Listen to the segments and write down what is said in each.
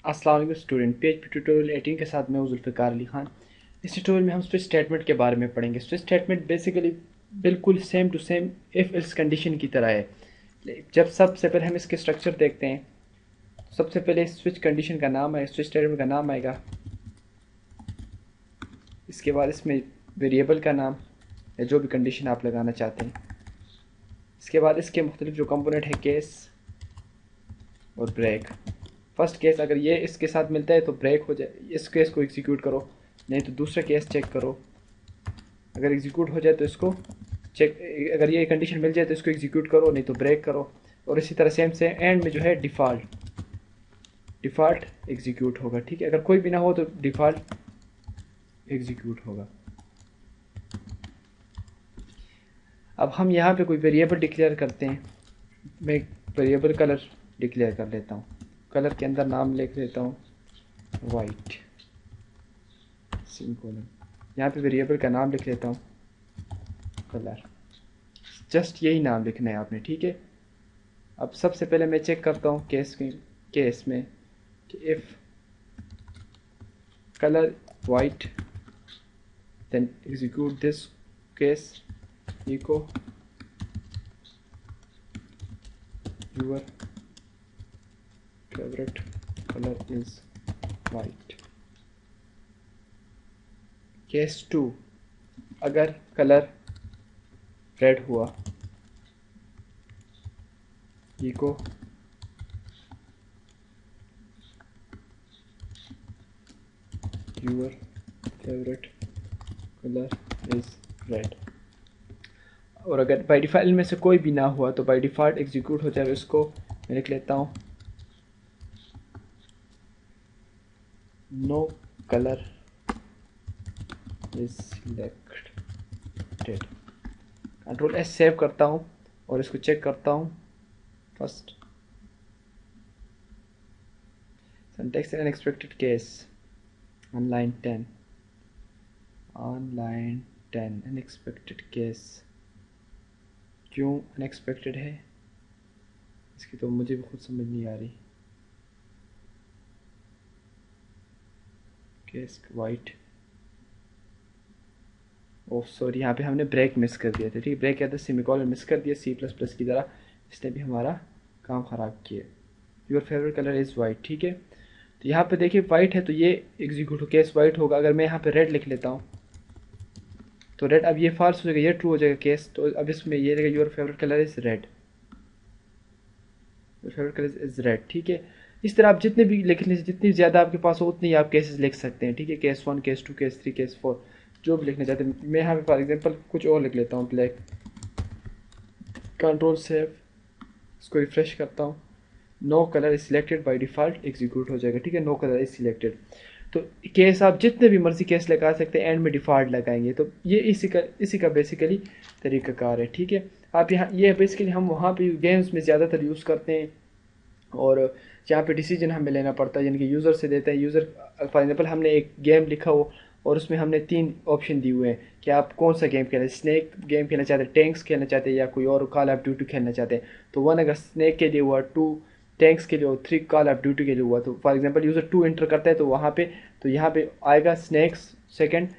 अस्सलाम वालेकुम student, PHP tutorial 18 के साथ मैं हूं जुल्फ़िकार अली खान। इस ट्यूटोरियल में हम स्विच स्टेटमेंट के बारे में पढ़ेंगे। स्विच स्टेटमेंट बेसिकली बिल्कुल same to same if else condition की तरह है। जब सबसे पहले हम इसके स्ट्रक्चर देखते हैं, सबसे पहले स्विच कंडीशन का नाम है, स्विच स्टेटमेंट का नाम आएगा। इसके बाद इसमें वेरिएबल का नाम या जो भी कंडीशन आप लगाना चाहते हैं। इसके बाद इसके मुख्तलिफ जो कंपोनेंट है, केस और ब्रेक। फर्स्ट केस अगर ये इसके साथ मिलता है तो ब्रेक हो जाए, इस केस को एग्जीक्यूट करो, नहीं तो दूसरा केस चेक करो। अगर एग्जीक्यूट हो जाए तो इसको चेक, अगर ये कंडीशन मिल जाए तो इसको एग्जीक्यूट करो, नहीं तो ब्रेक करो। और इसी तरह सेम से एंड में जो है डिफ़ॉल्ट एग्जीक्यूट होगा। ठीक है, अगर कोई भी ना हो तो डिफ़ॉल्ट एग्जीक्यूट होगा। अब हम यहाँ पे कोई वेरिएबल डिक्लेयर करते हैं। मैं वेरिएबल कलर डिक्लेयर कर लेता हूँ। कलर के अंदर नाम लिख लेता हूँ वाइट सिंकोलन। यहाँ पे वेरिएबल का नाम लिख लेता हूँ कलर। जस्ट यही नाम लिखना है आपने, ठीक है। अब सबसे पहले मैं चेक करता हूँ केस में कि if colour white then execute this case echo your favourite colour is white. Case 2, अगर कलर रेड हुआ echo your favourite colour is red. और अगर बाई डिफ़ॉल्ट में से कोई भी ना हुआ तो बाई डिफ़ॉल्ट एग्जीक्यूट हो जाए। इसको मैं लिख लेता हूँ no colour is selected. Control S save करता हूँ और इसको चेक करता हूँ। First syntax unexpected case on line 10 unexpected case. क्यों अनएक्सपेक्टेड है इसकी तो मुझे भी खुद समझ नहीं आ रही। केस वाइट, ओह सॉरी, यहाँ पे हमने ब्रेक मिस कर दिया था। ठीक है, ब्रेक या तो सेमीकोलन मिस कर दिया C++ की तरह। इसने भी हमारा काम ख़राब किया। Your favourite colour is white. ठीक है, तो यहाँ पे देखिए वाइट है तो ये एग्जीक्यूट हो, केस वाइट होगा। अगर मैं यहाँ पे रेड लिख लेता हूँ तो रेड, अब ये फॉल्स हो जाएगा, ये ट्रू हो जाएगा केस। तो अब इसमें ये रहेगा your favourite colour is red, your favourite colour is red. ठीक है, इस तरह आप जितने भी लिखने से जितनी ज़्यादा आपके पास हो उतनी ही आप केसेस लिख सकते हैं। ठीक है, केस 1, केस 2, केस 3, केस 4, जो भी लिखना चाहते हैं। मैं यहाँ पे फॉर एग्जांपल कुछ और लिख लेता हूँ, ब्लैक। कंट्रोल सेव, इसको रिफ्रेश करता हूँ। No colour is selected, by default execute हो जाएगा। ठीक है, नो कलर इज सिलेक्टेड। तो केस आप जितने भी मर्जी केस लगा सकते हैं, एंड में डिफ़ॉल्ट लगाएंगे। तो ये इसी का बेसिकली तरीक़ाकार है। ठीक है, आप यहाँ ये बेसिकली हम वहाँ पे गेम्स में ज़्यादातर यूज़ करते हैं और जहाँ पे डिसीजन हमें लेना पड़ता है, यानी कि यूज़र से देता है। यूज़र फॉर एग्जांपल हमने एक गेम लिखा हो और उसमें हमने 3 ऑप्शन दिए हुए हैं कि आप कौन सा गेम खेलना, स्नैक गेम खेलना चाहते हैं, टैंक्स खेलना चाहते हैं, या कोई और कॉल ऑफ ड्यूटी खेलना चाहते हैं। तो 1 अगर स्नैक के लिए हुआ, 2 टैंक्स के लिए हुआ, 3 कॉल ऑफ ड्यूटी के लिए हुआ। तो फॉर एग्जांपल यूज़र 2 एंटर करता है तो वहाँ पे यहाँ पे आएगा स्नैक्स, सेकंड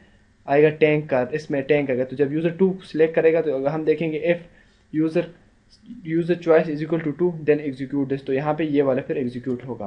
आएगा टैंक का, इसमें टैंक आएगा। तो जब यूज़र 2 सिलेक्ट करेगा तो अगर हम देखेंगे if user choice is equal to 2 then execute this, तो यहाँ पे ये वाला फिर एग्जीक्यूट होगा।